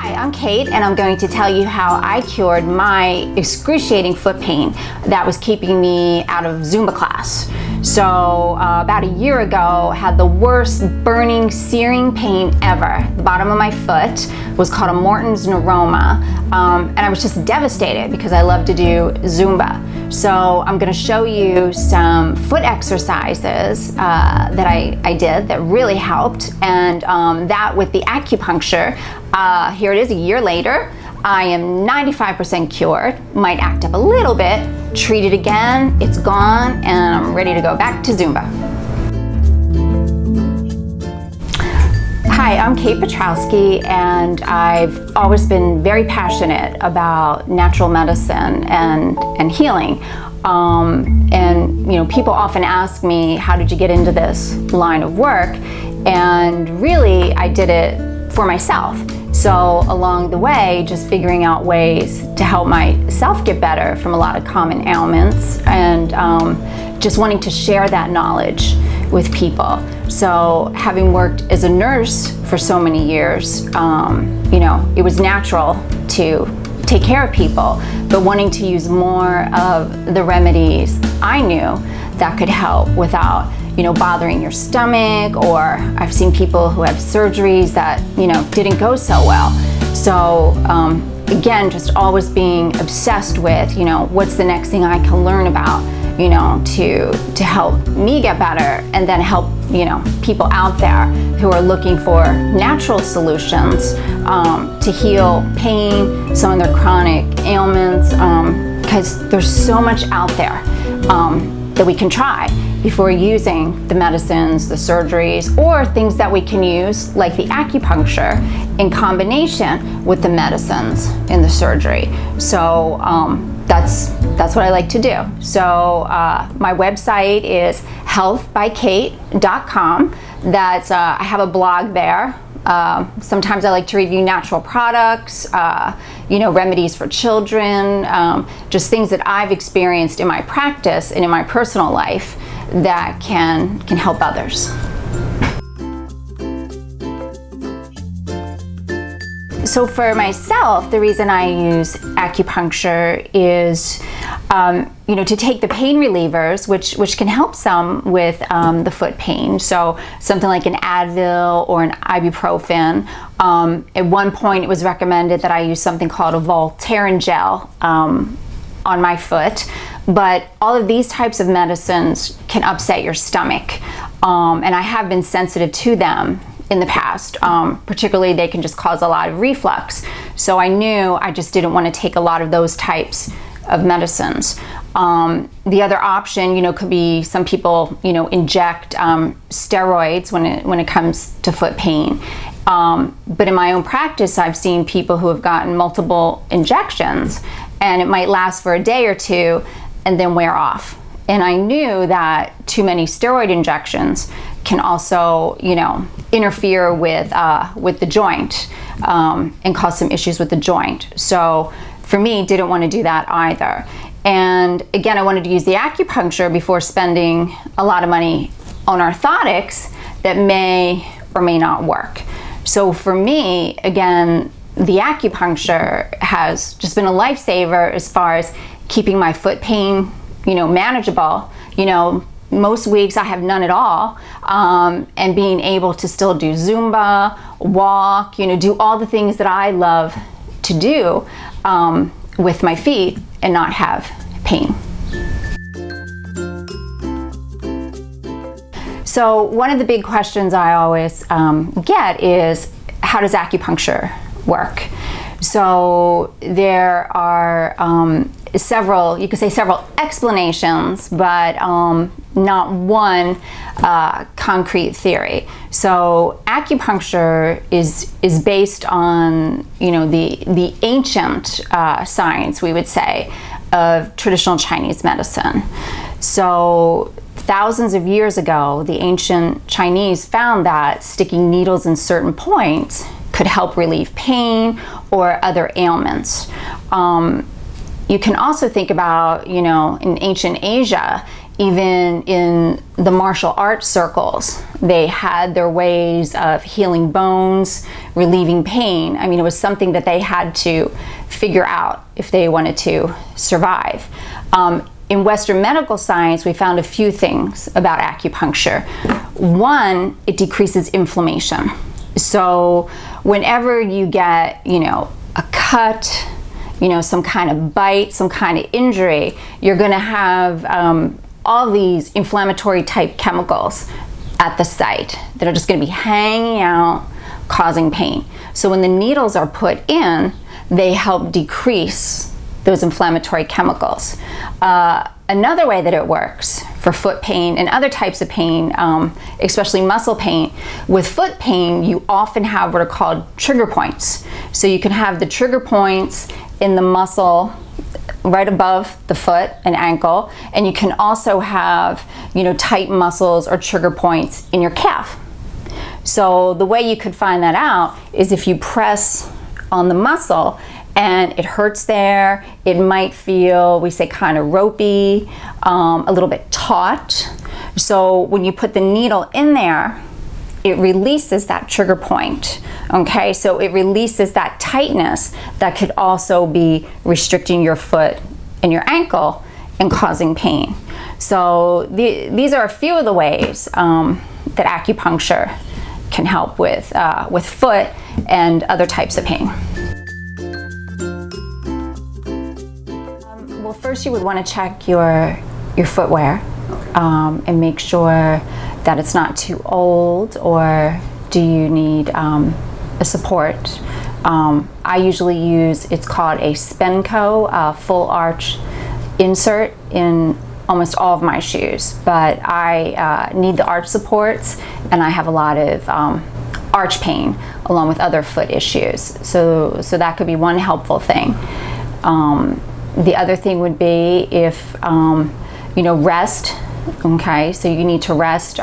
Hi, I'm Kate, and I'm going to tell you how I cured my excruciating foot pain that was keeping me out of Zumba class. So about a year ago, I had the worst burning, searing pain ever. The bottom of my foot was called a Morton's neuroma, and I was just devastated because I love to do Zumba. So I'm going to show you some foot exercises that I did that really helped, and that with the acupuncture. Here it is a year later. I am 95% cured, might act up a little bit, treat it again, it's gone, and I'm ready to go back to Zumba. Hi, I'm Kate Pietrowski, and I've always been very passionate about natural medicine and healing. And you know, people often ask me, how did you get into this line of work? And really, I did it for myself. So along the way, just figuring out ways to help myself get better from a lot of common ailments, and just wanting to share that knowledge with people. So having worked as a nurse for so many years, you know, it was natural to take care of people, but wanting to use more of the remedies I knew that could help without, you know, bothering your stomach. Or I've seen people who have surgeries that, you know, didn't go so well. So again, just always being obsessed with, you know, what's the next thing I can learn about, you know, to help me get better, and then help, you know, people out there who are looking for natural solutions to heal pain, some of their chronic ailments, because there's so much out there that we can try before using the medicines, the surgeries, or things that we can use like the acupuncture in combination with the medicines in the surgery. So that's what I like to do. So my website is healthbykate.com. That's I have a blog there. Sometimes I like to review natural products, you know, remedies for children, just things that I've experienced in my practice and in my personal life that can help others. So for myself, the reason I use acupuncture is, you know, to take the pain relievers, which can help some with the foot pain. So something like an Advil or an ibuprofen. At one point, it was recommended that I use something called a Voltaren gel on my foot. But all of these types of medicines can upset your stomach, and I have been sensitive to them in the past. Particularly, they can just cause a lot of reflux. So I knew I just didn't want to take a lot of those types of medicines. The other option, you know, could be some people, you know, inject steroids when it comes to foot pain. But in my own practice, I've seen people who have gotten multiple injections, and it might last for a day or two and then wear off. And I knew that too many steroid injections can also, you know, interfere with the joint and cause some issues with the joint. So for me, didn't want to do that either. And again, I wanted to use the acupuncture before spending a lot of money on orthotics that may or may not work. So for me, again, the acupuncture has just been a lifesaver as far as keeping my foot pain, you know, manageable. You know, most weeks I have none at all, and being able to still do Zumba, walk, you know, do all the things that I love to do with my feet and not have pain. So one of the big questions I always get is, how does acupuncture work? So there are several, you could say several explanations, but not one concrete theory. So acupuncture is based on, you know, the ancient science, we would say, of traditional Chinese medicine. So thousands of years ago, the ancient Chinese found that sticking needles in certain points could help relieve pain or other ailments. You can also think about, you know, in ancient Asia, Even in the martial arts circles, they had their ways of healing bones, relieving pain. I mean, it was something that they had to figure out if they wanted to survive. In Western medical science, we found a few things about acupuncture. One, it decreases inflammation. So whenever you get, a cut, some kind of bite, some kind of injury, you're going to have all these inflammatory type chemicals at the site that are just going to be hanging out, causing pain. So when the needles are put in, they help decrease those inflammatory chemicals. Another way that it works for foot pain and other types of pain, especially muscle pain, with foot pain, you often have what are called trigger points. So you can have the trigger points in the muscle right above the foot and ankle, and you can also have, tight muscles or trigger points in your calf. So the way you could find that out is if you press on the muscle and it hurts there, it might feel, we say, kind of ropey, a little bit taut. So when you put the needle in there, it releases that trigger point, okay? So it releases that tightness that could also be restricting your foot and your ankle and causing pain. So these are a few of the ways that acupuncture can help with foot and other types of pain. Well, first you would want to check your footwear and make sure that it's not too old, or do you need a support. I usually use, it's called a Spenco full arch insert in almost all of my shoes, but I need the arch supports, and I have a lot of arch pain along with other foot issues. So that could be one helpful thing. The other thing would be if, rest. Okay, so you need to rest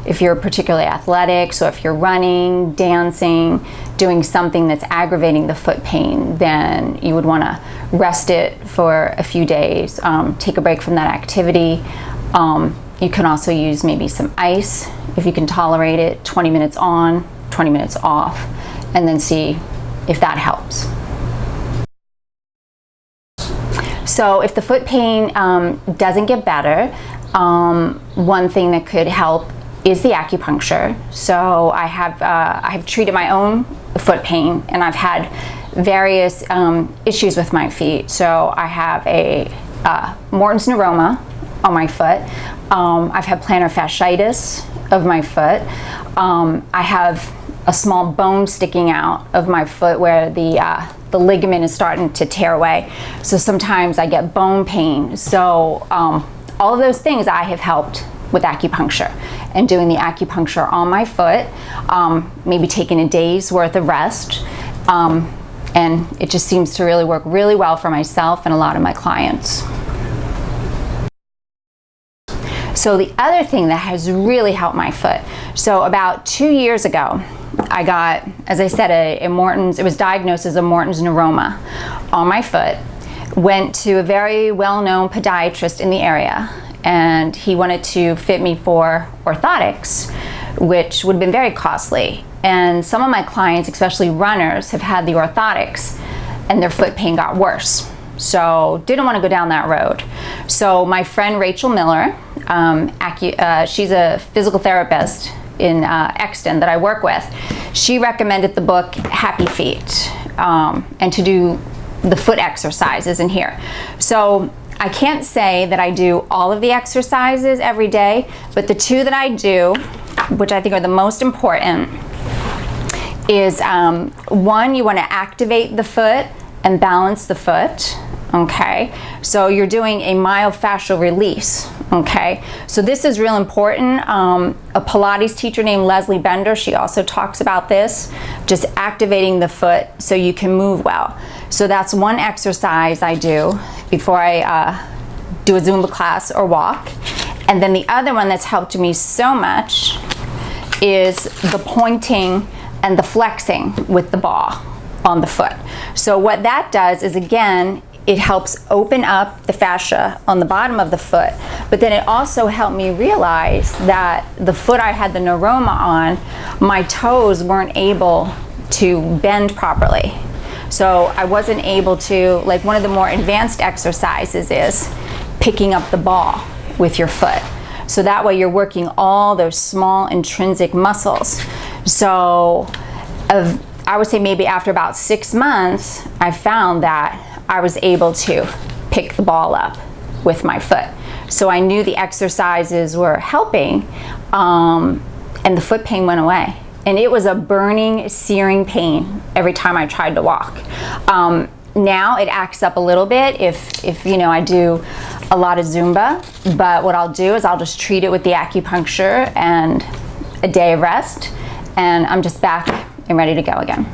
if you're particularly athletic. So if you're running, dancing, doing something that's aggravating the foot pain, then you would want to rest it for a few days. Take a break from that activity. You can also use maybe some ice if you can tolerate it, 20 minutes on, 20 minutes off, and then see if that helps. So if the foot pain doesn't get better, one thing that could help is the acupuncture. So I have treated my own foot pain, and I've had various issues with my feet. So I have a Morton's neuroma on my foot. I've had plantar fasciitis of my foot. I have a small bone sticking out of my foot where the ligament is starting to tear away. So sometimes I get bone pain. So all of those things I have helped with acupuncture, and doing the acupuncture on my foot, maybe taking a day's worth of rest, and it just seems to really work really well for myself and a lot of my clients. So the other thing that has really helped my foot, so about 2 years ago, I got, as I said, a Morton's, it was diagnosed as a Morton's neuroma on my foot. Went to a very well-known podiatrist in the area, and he wanted to fit me for orthotics, which would have been very costly. And some of my clients, especially runners, have had the orthotics and their foot pain got worse. So didn't want to go down that road. So my friend Rachel Miller, she's a physical therapist in Exton that I work with. She recommended the book Happy Feet, and to do the foot exercises in here. So I can't say that I do all of the exercises every day, but the two that I do, which I think are the most important, is one, you want to activate the foot and balance the foot. Okay, so you're doing a myofascial release. Okay, so this is real important. A Pilates teacher named Leslie Bender, she also talks about this, just activating the foot so you can move well. So that's one exercise I do before I do a Zumba class or walk. And then the other one that's helped me so much is the pointing and the flexing with the ball on the foot. So what that does is, again, it helps open up the fascia on the bottom of the foot, But then it also helped me realize that the foot I had the neuroma on, my toes weren't able to bend properly. So I wasn't able to, like one of the more advanced exercises is picking up the ball with your foot. So that way you're working all those small intrinsic muscles. So I would say maybe after about 6 months, I found that I was able to pick the ball up with my foot. So I knew the exercises were helping, and the foot pain went away. And it was a burning, searing pain every time I tried to walk. Now it acts up a little bit if you know, I do a lot of Zumba, but what I'll do is I'll just treat it with the acupuncture and a day of rest, and I'm just back and ready to go again.